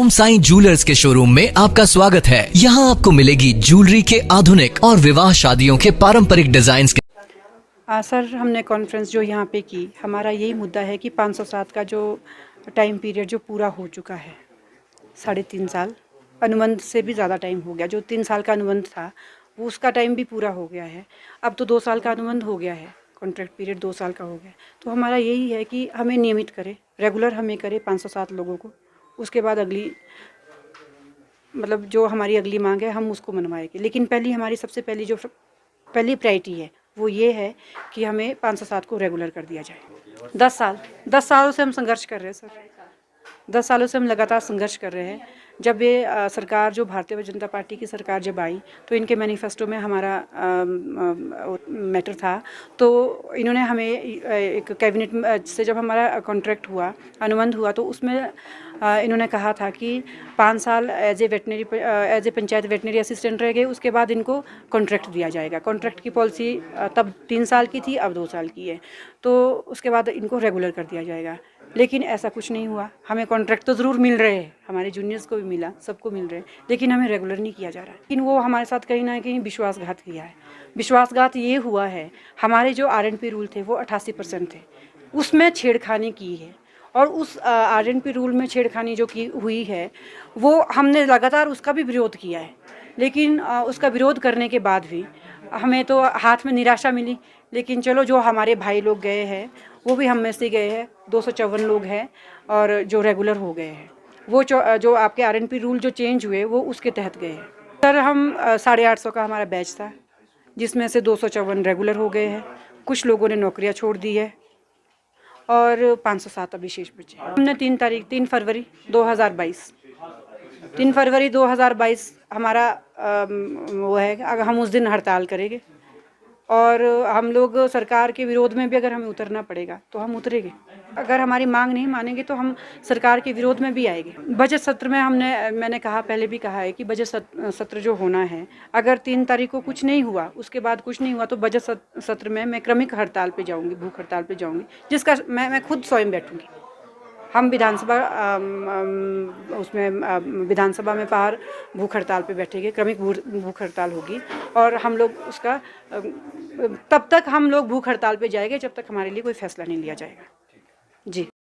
Om Sai jewellers के showroom में आपका स्वागत है। यहाँ आपको मिलेगी ज्वेलरी के आधुनिक और विवाह शादियों के पारंपरिक डिजाइन के। सर, हमने कॉन्फ्रेंस जो यहाँ पे की, हमारा यही मुद्दा है कि 507 का जो टाइम पीरियड जो पूरा हो चुका है, 3.5 साल अनुबंध से भी ज़्यादा टाइम हो गया। जो 3 साल का अनुबंध था वो उसका टाइम भी पूरा हो गया है। अब तो 2 साल का अनुबंध हो गया है, कॉन्ट्रैक्ट पीरियड 2 साल का हो गया। तो हमारा यही है कि हमें नियमित करे, रेगुलर हमें करे 507 लोगों को। उसके बाद अगली मतलब जो हमारी अगली मांग है हम उसको मनवाएंगे। लेकिन हमारी सबसे पहली जो पहली प्रायोरिटी है वो ये है कि हमें 507 को रेगुलर कर दिया जाए। 10 सालों से हम संघर्ष कर रहे हैं सर। 10 सालों से हम लगातार संघर्ष कर रहे हैं। जब ये सरकार जो भारतीय जनता पार्टी की सरकार जब आई तो इनके मैनिफेस्टो में हमारा मैटर था। तो इन्होंने हमें एक कैबिनेट से जब हमारा कॉन्ट्रैक्ट हुआ, अनुबंध हुआ, तो उसमें इन्होंने कहा था कि 5 साल as a panchayat veterinary assistant रह गए, उसके बाद इनको कॉन्ट्रैक्ट दिया जाएगा। कॉन्ट्रैक्ट की पॉलिसी तब 3 साल की थी, अब 2 साल की है। तो उसके बाद इनको रेगुलर कर दिया जाएगा। लेकिन ऐसा कुछ नहीं हुआ। हमें कॉन्ट्रैक्ट तो ज़रूर मिल रहे हैं, हमारे जूनियर्स को भी मिला, सबको मिल रहे हैं, लेकिन हमें रेगुलर नहीं किया जा रहा है। लेकिन वो हमारे साथ कहीं ना कहीं विश्वासघात किया है। विश्वासघात ये हुआ है, हमारे जो RNP रूल थे वो 88% थे, उसमें छेड़खानी की है। और उस RNP रूल में छेड़खानी जो की हुई है वो हमने लगातार उसका भी विरोध किया है। लेकिन उसका विरोध करने के बाद भी हमें तो हाथ में निराशा मिली। लेकिन चलो, जो हमारे भाई लोग गए हैं वो भी हम में से गए हैं, 254 लोग हैं और जो रेगुलर हो गए हैं। वो जो आपके RNP रूल जो चेंज हुए वो उसके तहत गए हैं। सर, हम 850 का हमारा बैच था, जिसमें से 254 रेगुलर हो गए हैं। कुछ लोगों ने नौकरियां छोड़ दी है और 507 अभी शेष बचे। हमने 3 फरवरी 2022 हमारा वो है, अगर हम उस दिन हड़ताल करेंगे और हम लोग सरकार के विरोध में भी अगर हमें उतरना पड़ेगा तो हम उतरेंगे। अगर हमारी मांग नहीं मानेंगे तो हम सरकार के विरोध में भी आएंगे। बजट सत्र में मैंने कहा, पहले भी कहा है कि बजट सत्र जो होना है, अगर 3 तारीख को कुछ नहीं हुआ, उसके बाद कुछ नहीं हुआ, तो बजट सत्र में मैं क्रमिक हड़ताल पे जाऊंगी, भूख हड़ताल पे जाऊंगी, जिसका मैं खुद स्वयं बैठूंगी। हम विधानसभा विधानसभा में बाहर भूख हड़ताल पे बैठेंगे, क्रमिक भूख हड़ताल होगी। और हम लोग उसका तब तक हम लोग भूख हड़ताल पे जाएंगे जब तक हमारे लिए कोई फैसला नहीं लिया जाएगा। जी।